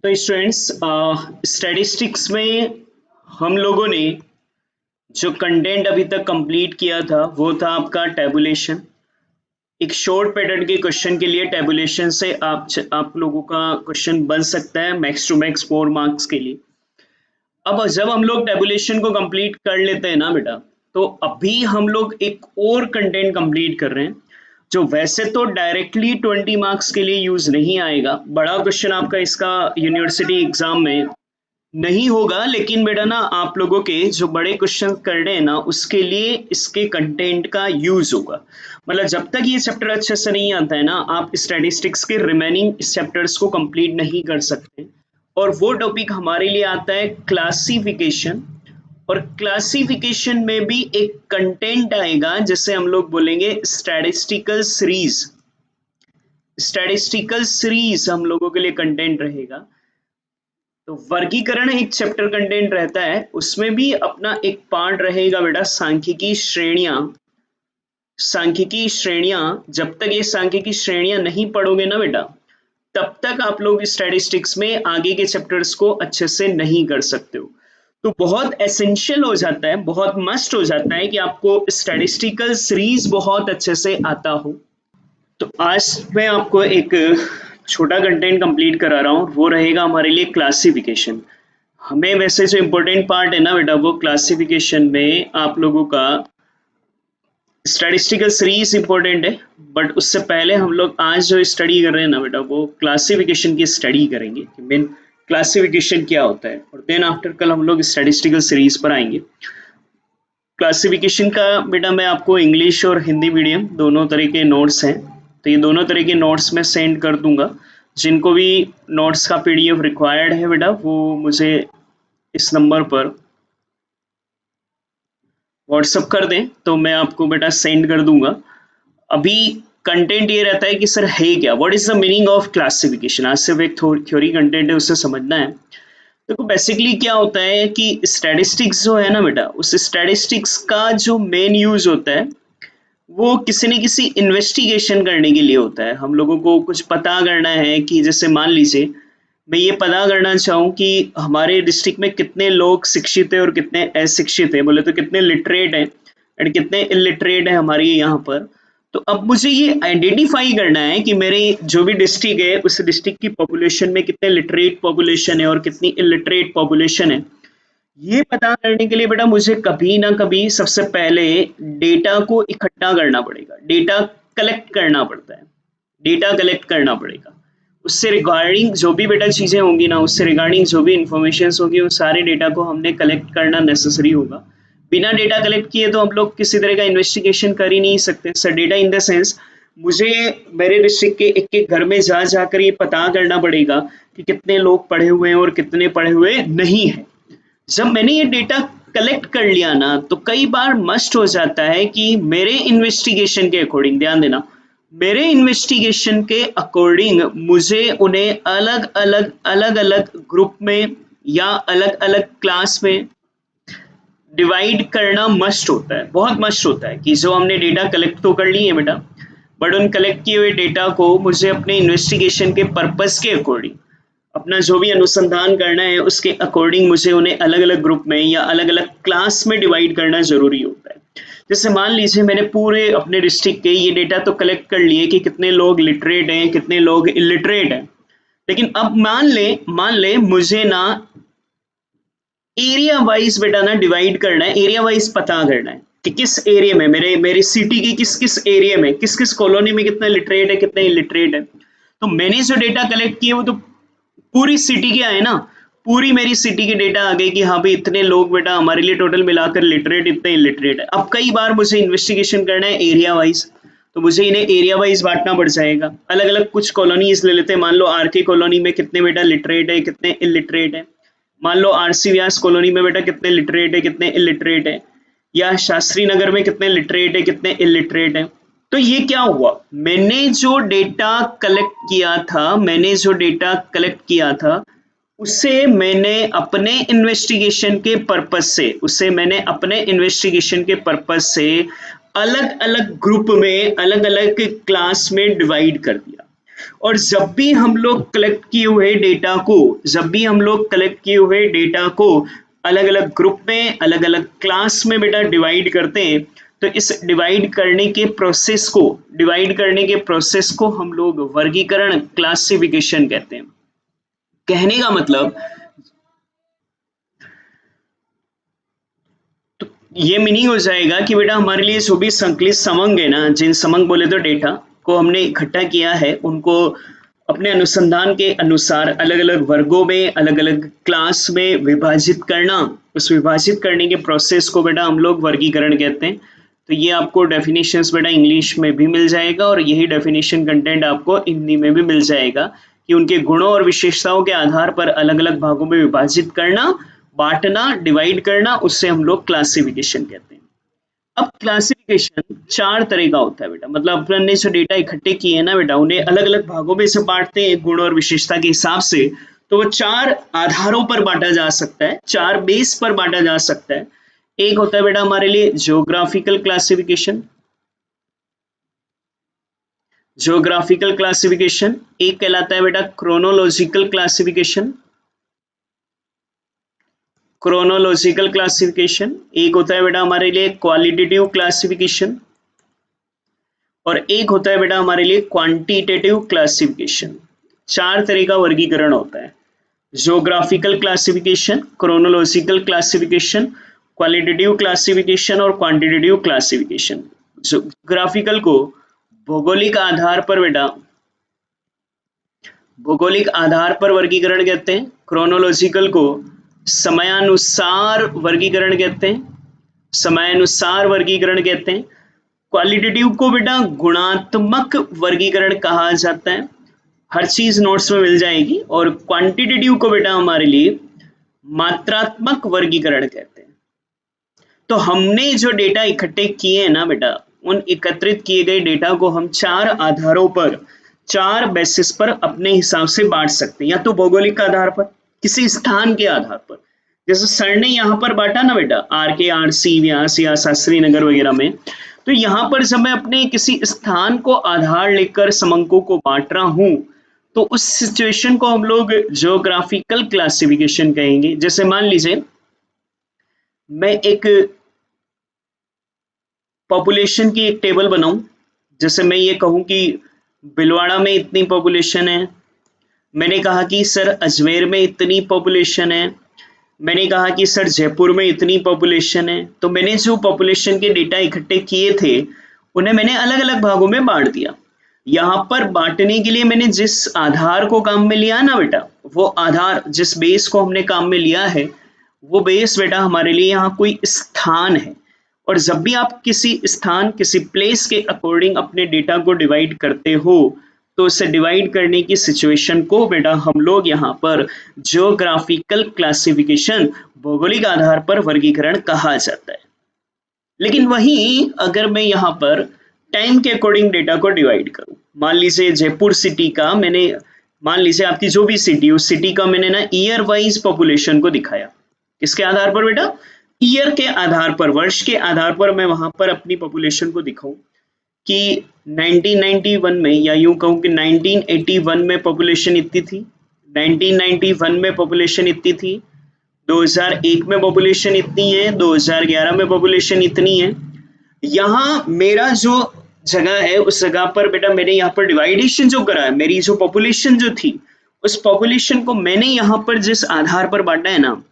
तो students statistics में हम लोगों ने जो कंटेंट अभी तक कंप्लीट किया था वो था आपका टैबुलेशन। एक शॉर्ट पैटर्न के क्वेश्चन के लिए टैबुलेशन से आप लोगों का क्वेश्चन बन सकता है मैक्स टू मैक्स 4 मार्क्स के लिए। अब जब हम लोग टैबुलेशन को कंप्लीट कर लेते हैं ना बेटा, तो अभी हम लोग एक और कंटेंट कंप्लीट कर रहे हैं जो वैसे तो डायरेक्टली 20 मार्क्स के लिए यूज नहीं आएगा। बड़ा क्वेश्चन आपका इसका यूनिवर्सिटी एग्जाम में नहीं होगा, लेकिन बेटा ना आप लोगों के जो बड़े क्वेश्चन कर रहे हैं ना उसके लिए इसके कंटेंट का यूज होगा। मतलब जब तक ये चैप्टर अच्छे से नहीं आता है ना, आप स्टैटिस्टिक्स के रिमेनिंग चैप्टर्स को कंप्लीट नहीं कर सकते। और वो टॉपिक हमारे लिए आता है क्लासिफिकेशन, और क्लासिफिकेशन में भी एक कंटेंट आएगा जिसे हम लोग बोलेंगे स्टैटिस्टिकल सीरीज। स्टैटिस्टिकल सीरीज हम लोगों के लिए कंटेंट रहेगा। तो वर्गीकरण एक चैप्टर कंटेंट रहता है, उसमें भी अपना एक पार्ट रहेगा बेटा सांख्यिकी श्रेणियां। सांख्यिकी श्रेणियां, जब तक ये सांख्यिकी श्रेणियां नहीं पढ़ोगे ना बेटा, तब तक आप लोग स्टैटिस्टिक्स में आगे के चैप्टर्स को अच्छे से नहीं कर सकते हो। तो बहुत एसेंशियल हो जाता है, बहुत मस्ट हो जाता है कि आपको स्टैटिस्टिकल सीरीज बहुत अच्छे से आता हो। तो आज मैं आपको एक छोटा कंटेंट कंप्लीट करा रहा हूँ, वो रहेगा हमारे लिए क्लासिफिकेशन। हमें वैसे जो इम्पोर्टेंट पार्ट है ना बेटा, वो क्लासिफिकेशन में आप लोगों का स्टैटिस्टिकल सीरीज इंपॉर्टेंट है, बट उससे पहले हम लोग आज जो स्टडी कर रहे हैं ना बेटा, वो क्लासिफिकेशन की स्टडी करेंगे कि मेन क्लासिफिकेशन क्या होता है, और देन आफ्टर कल हम लोग स्टैटिस्टिकल सीरीज पर आएंगे। क्लासिफिकेशन का बेटा मैं आपको इंग्लिश और हिंदी मीडियम दोनों तरह के नोट्स हैं, तो ये दोनों तरह के नोट्स मैं सेंड कर दूंगा। जिनको भी नोट्स का पीडीएफ रिक्वायर्ड है बेटा, वो मुझे इस नंबर पर व्हाट्सअप कर दें तो मैं आपको बेटा सेंड कर दूंगा। अभी कंटेंट ये रहता है कि सर है क्या, what is the meaning of classification. आज सिर्फ एक थ्योरी कंटेंट है, उसे समझना है। देखो बेसिकली क्या होता है कि स्टैटिस्टिक्स जो है ना बेटा, उस स्टैटिस्टिक्स का जो मेन यूज होता है वो किसी न किसी इन्वेस्टिगेशन करने के लिए होता है। हम लोगों को कुछ पता करना है कि जैसे मान लीजिए मैं ये पता करना चाहूँ कि हमारे डिस्ट्रिक्ट में कितने लोग शिक्षित है और कितने अशिक्षित है, बोले तो कितने लिटरेट हैं एंड कितने इलिटरेट है हमारे यहाँ पर। तो अब मुझे ये आइडेंटिफाई करना है कि मेरे जो भी डिस्ट्रिक्ट है उस डिस्ट्रिक्ट की पॉपुलेशन में कितने लिटरेट पॉपुलेशन है और कितनी इलिटरेट पॉपुलेशन है। ये पता करने के लिए बेटा मुझे कभी ना कभी सबसे पहले डेटा को इकट्ठा करना पड़ेगा, डेटा कलेक्ट करना पड़ता है, डेटा कलेक्ट करना पड़ेगा। उससे रिगार्डिंग जो भी बेटा चीजें होंगी ना, उससे रिगार्डिंग जो भी इंफॉर्मेशन होगी, उन सारे डेटा को हमने कलेक्ट करना नेसेसरी होगा। बिना डेटा कलेक्ट किए तो हम लोग किसी तरह का इन्वेस्टिगेशन कर ही नहीं सकते। Sir data in the sense, मुझे मेरे डिस्ट्रिक्ट के एक एक घर में जा जाकर ये पता करना पड़ेगा कि कितने लोग पढ़े हुए हैं और कितने पढ़े हुए नहीं है। जब मैंने ये डेटा कलेक्ट कर लिया ना, तो कई बार मस्ट हो जाता है कि मेरे इन्वेस्टिगेशन के अकॉर्डिंग, ध्यान देना, मेरे इन्वेस्टिगेशन के अकॉर्डिंग मुझे उन्हें अलग अलग ग्रुप में या अलग अलग क्लास में डिवाइड करना मस्ट होता है, बहुत मस्ट होता है कि जो हमने डेटा कलेक्ट तो कर लिए बेटा, बट उन कलेक्ट किए हुए डेटा को मुझे अपने इन्वेस्टिगेशन के पर्पस के अकॉर्डिंग, अपना जो भी अनुसंधान करना है उसके अकॉर्डिंग मुझे उन्हें अलग अलग ग्रुप में या अलग अलग क्लास में डिवाइड करना जरूरी होता है। जैसे मान लीजिए मैंने पूरे अपने डिस्ट्रिक्ट के ये डेटा तो कलेक्ट कर लिए कि कितने लोग लिटरेट हैं कितने लोग इलिटरेट हैं, लेकिन अब मान ले मुझे ना एरिया वाइज बेटा ना डिवाइड करना है, एरिया वाइज पता करना है कि किस एरिया में मेरी सिटी की किस किस एरिया में किस किस कॉलोनी में कितना लिटरेट है कितने इलिटरेट है। तो मैंने जो डेटा कलेक्ट किए वो तो पूरी सिटी के आए ना, पूरी मेरी सिटी के डेटा आ गए कि हाँ भाई इतने लोग बेटा हमारे लिए टोटल मिलाकर लिटरेट इतने इलिटरेट है। अब कई बार मुझे इन्वेस्टिगेशन करना है एरिया वाइज, तो मुझे इन्हें एरिया वाइज बांटना पड़ जाएगा। अलग अलग कुछ कॉलोनीज ले लेते हैं, मान लो आर के कॉलोनी में कितने बेटा लिटरेट है कितने इलिटरेट है, मान लो आरसी व्यास कॉलोनी में बेटा कितने लिटरेट है कितने इलिटरेट है, या शास्त्री नगर में कितने लिटरेट है कितने इलिटरेट है। तो ये क्या हुआ, मैंने जो डेटा कलेक्ट किया था उससे मैंने अपने इन्वेस्टिगेशन के पर्पस से अलग अलग ग्रुप में अलग अलग क्लास में डिवाइड कर दिया। और जब भी हम लोग कलेक्ट किए हुए डेटा को जब भी हम लोग कलेक्ट किए हुए डेटा को अलग अलग ग्रुप में अलग अलग क्लास में बेटा डिवाइड करते हैं, तो इस डिवाइड करने के प्रोसेस को हम लोग वर्गीकरण क्लासिफिकेशन कहते हैं। कहने का मतलब तो ये मीनिंग हो जाएगा कि बेटा हमारे लिए जो भी संकलित समंग है ना, जिन समंग बोले तो डेटा को हमने इकट्ठा किया है, उनको अपने अनुसंधान के अनुसार अलग अलग वर्गों में अलग अलग क्लास में विभाजित करना, उस विभाजित करने के प्रोसेस को बेटा हम लोग वर्गीकरण कहते हैं। तो ये आपको डेफिनेशंस बेटा इंग्लिश में भी मिल जाएगा और यही डेफिनेशन कंटेंट आपको हिंदी में भी मिल जाएगा कि उनके गुणों और विशेषताओं के आधार पर अलग अलग भागों में विभाजित करना, बांटना, डिवाइड करना, उससे हम लोग क्लासिफिकेशन कहते हैं। अब क्लासिफिकेशन 4 तरह का होता है बेटा, मतलब अपन ने जो डेटा इकट्ठे किए हैं ना बेटा, उन्हें अलग अलग भागों में से बांटते हैं गुण और विशेषता के हिसाब से। तो वो 4 आधारों पर बांटा जा सकता है, 4 बेस पर बांटा जा सकता है। एक होता है बेटा हमारे लिए ज्योग्राफिकल क्लासिफिकेशन, एक कहलाता है बेटा क्रोनोलॉजिकल क्लासिफिकेशन, एक होता है बेटा हमारे लिए क्वालिटेटिव क्लासिफिकेशन, और एक होता है बेटा हमारे लिए क्वांटिटेटिव क्लासिफिकेशन। 4 तरह का वर्गीकरण होता है, geographical classification, chronological classification, qualitative classification और क्वांटिटेटिव क्लासिफिकेशन। ज्योग्राफिकल को भौगोलिक आधार पर वर्गीकरण कहते हैं, क्रोनोलॉजिकल को समयानुसार वर्गीकरण कहते हैं, क्वालिटेटिव को बेटा गुणात्मक वर्गीकरण कहा जाता है, हर चीज नोट्स में मिल जाएगी, और क्वांटिटेटिव को बेटा हमारे लिए मात्रात्मक वर्गीकरण कहते हैं। तो हमने जो डेटा इकट्ठे किए हैं ना बेटा, उन एकत्रित किए गए डेटा को हम 4 आधारों पर, 4 बेसिस पर अपने हिसाब से बांट सकते हैं, या तो भौगोलिक आधार पर, किसी स्थान के आधार पर, जैसे सर ने यहाँ पर बांटा ना बेटा RKRC व्यास या शास्त्री नगर वगैरह में, तो यहाँ पर जब मैं अपने किसी स्थान को आधार लेकर समंकों को बांट रहा हूं, तो उस सिचुएशन को हम लोग ज्योग्राफिकल क्लासिफिकेशन कहेंगे। जैसे मान लीजिए मैं एक पॉपुलेशन की एक टेबल बनाऊं, जैसे मैं ये कहूं कि भिलवाड़ा में इतनी पॉपुलेशन है, मैंने कहा कि सर अजमेर में इतनी पॉपुलेशन है, मैंने कहा कि सर जयपुर में इतनी पॉपुलेशन है। तो मैंने जो पॉपुलेशन के डेटा इकट्ठे किए थे, उन्हें मैंने अलग अलग भागों में बांट दिया। यहाँ पर बांटने के लिए मैंने जिस आधार को काम में लिया ना बेटा, वो आधार, जिस बेस को हमने काम में लिया है, वो बेस बेटा हमारे लिए यहाँ कोई स्थान है। और जब भी आप किसी स्थान, किसी प्लेस के अकॉर्डिंग अपने डेटा को डिवाइड करते हो, तो उसे डिवाइड करने की सिचुएशन को बेटा हम लोग यहाँ पर ज्योग्राफिकल क्लासिफिकेशन, भौगोलिक आधार पर वर्गीकरण कहा जाता है। लेकिन वहीं अगर मैं यहाँ पर टाइम के अकॉर्डिंग डेटा को डिवाइड करूं, मान लीजिए जयपुर सिटी का मैंने, मान लीजिए आपकी जो भी सिटी, उस सिटी का मैंने ना ईयर वाइज पॉपुलेशन को दिखाया। किसके आधार पर बेटा? ईयर के आधार पर, वर्ष के आधार पर मैं वहां पर अपनी पॉपुलेशन को दिखाऊं कि 1991 में, या यूं कहूं कि 1981 में पॉपुलेशन इतनी थी, 1991 में पॉपुलेशन इतनी थी, 2001 में पॉपुलेशन इतनी है, 2011 में पॉपुलेशन इतनी है। यहाँ मेरा जो जगह है, उस जगह पर बेटा मैंने यहाँ पर डिवाइडेशन जो करा है, मेरी जो पॉपुलेशन जो थी, उस पॉपुलेशन को मैंने यहाँ पर जिस आधार पर बांटा है ना,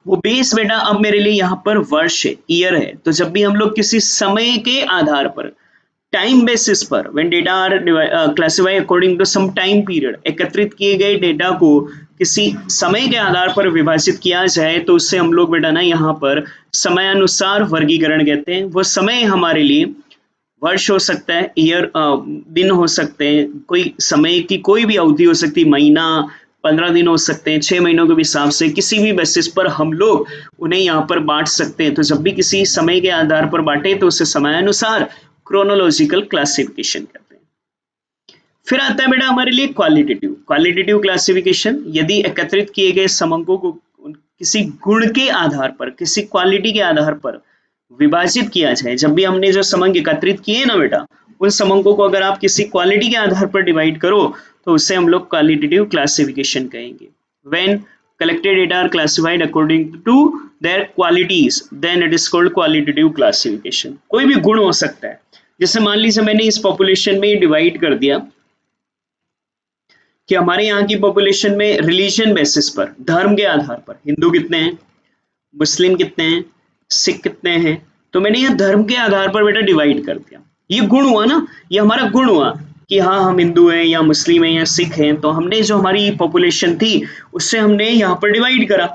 वो बेस बेटा अब मेरे लिए यहाँ पर वर्ष है, ईयर है। तो जब भी हम लोग किसी समय के आधार पर, टाइम बेसिस पर, when data are classified according to some time period, एकत्रित किए गए डेटा को किसी समय के आधार पर विभाजित किया जाए, तो उससे हम लोग बेटा ना यहाँ पर समयानुसार वर्गीकरण कहते हैं। वो समय हमारे लिए वर्ष हो सकता है, ईयर, दिन हो सकते हैं, कोई समय की कोई भी अवधि हो सकती है, महीना, 15 दिन हो सकते हैं, 6 महीनों के हिसाब से, किसी भी बेसिस पर हम लोग उन्हें यहाँ पर बांट सकते हैं। तो जब भी किसी समय के आधार पर बांटे, तो उसे समयानुसार क्रोनोलॉजिकल क्लासिफिकेशन कहते हैं। फिर आता है बेटा हमारे लिए क्वालिटेटिव क्लासिफिकेशन। यदि एकत्रित किए गए समंकों को किसी गुण के आधार पर, किसी क्वालिटी के आधार पर विभाजित किया जाए, जब भी हमने जो समंक एकत्रित किए ना बेटा, उन समंकों को अगर आप किसी क्वालिटी के आधार पर डिवाइड करो तो उससे हम लोग क्वालिटेटिव क्लासिफिकेशन कहेंगे। When collected data are classified according to their qualities then it is called qualitative classification। कोई भी गुण हो सकता है, जैसे मान लीजिए मैंने इस पॉपुलेशन में डिवाइड कर दिया कि हमारे यहाँ की पॉपुलेशन में रिलीजन बेसिस पर, धर्म के आधार पर हिंदू कितने हैं, मुस्लिम कितने हैं, सिख कितने हैं, तो मैंने यह धर्म के आधार पर बेटा डिवाइड कर दिया। ये गुण हुआ ना, ये हमारा गुण हुआ कि हाँ हम हिंदू हैं या मुस्लिम हैं या सिख हैं, तो हमने जो हमारी पॉपुलेशन थी उससे हमने यहाँ पर डिवाइड करा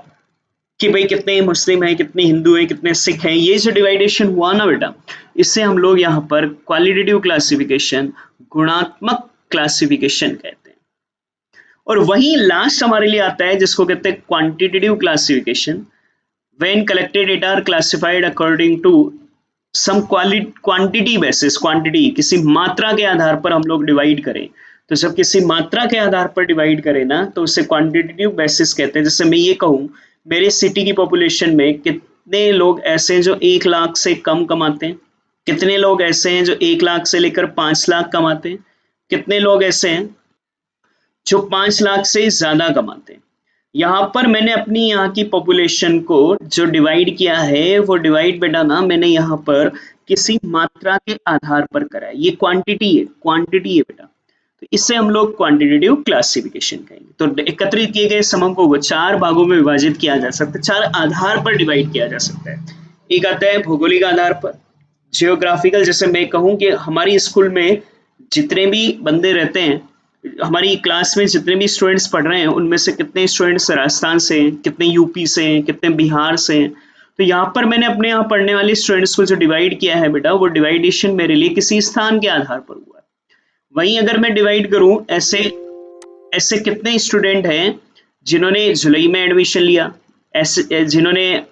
कि भाई कितने मुस्लिम हैं, कितने हिंदू हैं, कितने सिख हैं। ये जो डिवाइडेशन हुआ ना बेटा, इससे हम लोग यहाँ पर क्वालिटेटिव क्लासिफिकेशन, गुणात्मक क्लासिफिकेशन कहते हैं। और वहीं लास्ट हमारे लिए आता है जिसको कहते हैं quantitative classification. When collected data are classified according to some quantity basis, quantity किसी मात्रा के आधार पर हम लोग डिवाइड करें, तो जब किसी मात्रा के आधार पर डिवाइड करें ना तो उसे क्वांटिटेटिव बेसिस कहते हैं। जैसे मैं ये कहूँ मेरे सिटी की पॉपुलेशन में कितने लोग ऐसे हैं जो 1 लाख से कम कमाते हैं, कितने लोग ऐसे हैं जो 1 लाख से लेकर 5 लाख कमाते हैं, कितने लोग ऐसे हैं जो 5 लाख से ज्यादा कमाते हैं। यहाँ पर मैंने अपनी यहाँ की पॉपुलेशन को जो डिवाइड किया है वो डिवाइड बेटा ना मैंने यहाँ पर किसी मात्रा के आधार पर करा है। ये क्वांटिटी है, क्वांटिटी है बेटा, तो इससे हम लोग क्वांटिटेटिव क्लासिफिकेशन कहेंगे। तो एकत्रित किए गए समंकों को 4 भागों में विभाजित किया जा सकता है, 4 आधार पर डिवाइड किया जा सकता है। एक आता है भौगोलिक आधार पर, जियोग्राफिकल। जैसे मैं कहूँ कि हमारी स्कूल में जितने भी बंदे रहते हैं, हमारी क्लास में जितने भी स्टूडेंट्स पढ़ रहे हैं उनमें से कितने स्टूडेंट्स राजस्थान से हैं, कितने यूपी से हैं, कितने बिहार से हैं। तो यहाँ पर मैंने अपने यहाँ पढ़ने वाले स्टूडेंट्स को जो डिवाइड किया है बेटा, वो डिवाइडेशन मेरे लिए किसी स्थान के आधार पर हुआ है। वहीं अगर मैं डिवाइड करूं ऐसे ऐसे कितने स्टूडेंट हैं जिन्होंने जुलाई में एडमिशन लिया, ऐसे जिन्होंने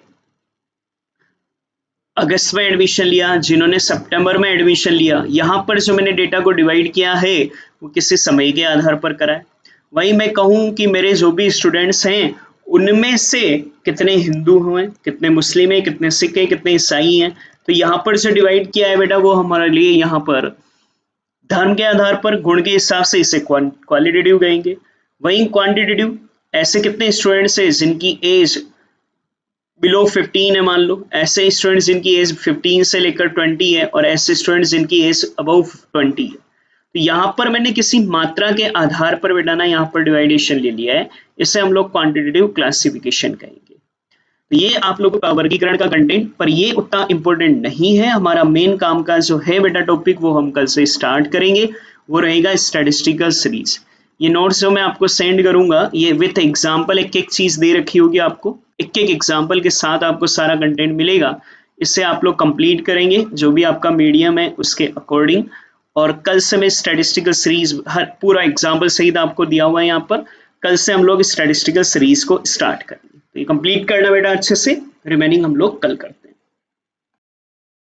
अगस्त में एडमिशन लिया, जिन्होंने सितंबर में एडमिशन लिया। यहाँ पर जो मैंने डेटा को डिवाइड किया है वो किसी समय के आधार पर करा है। वहीं मैं कहूँ कि मेरे जो भी स्टूडेंट्स हैं उनमें से कितने हिंदू हुए, कितने मुस्लिम हैं, कितने सिख हैं, कितने ईसाई हैं, तो यहाँ पर जो डिवाइड किया है बेटा वो हमारे लिए यहाँ पर धर्म के आधार पर, गुण के हिसाब से इसे क्वालिटेटिव कहेंगे। वहीं क्वांटिटेटिव, ऐसे कितने स्टूडेंट्स हैं जिनकी एज बिलो 15 है, मान लो ऐसे स्टूडेंट्स जिनकी एज 15 से लेकर 20 है और ऐसे स्टूडेंट्स जिनकी एज अबव 20 है। तो यहाँ पर मैंने किसी मात्रा के आधार पर बेटा ना यहाँ पर डिवाइडेशन ले लिया है, इसे हम लोग क्वांटिटेटिव क्लासिफिकेशन कहेंगे। तो ये आप लोगों का वर्गीकरण का कंटेंट, पर ये उतना इंपॉर्टेंट नहीं है। हमारा मेन काम का जो है बेटा टॉपिक वो हम कल से स्टार्ट करेंगे, वो रहेगा स्टैटिस्टिकल सीरीज। ये नोट्स जो मैं आपको सेंड करूंगा ये विथ एग्जाम्पल, एक एक चीज दे रखी होगी आपको, एक एक एग्जाम्पल के साथ आपको सारा कंटेंट मिलेगा। इससे आप लोग कंप्लीट करेंगे जो भी आपका मीडियम है उसके अकॉर्डिंग। और कल से मैं स्टैटिस्टिकल सीरीज हर पूरा एग्जाम्पल सहित आपको दिया हुआ है यहाँ पर, कल से हम लोग स्टैटिस्टिकल सीरीज को स्टार्ट करेंगे। तो ये कंप्लीट करना बेटा अच्छे से, रिमेनिंग हम लोग कल करते हैं।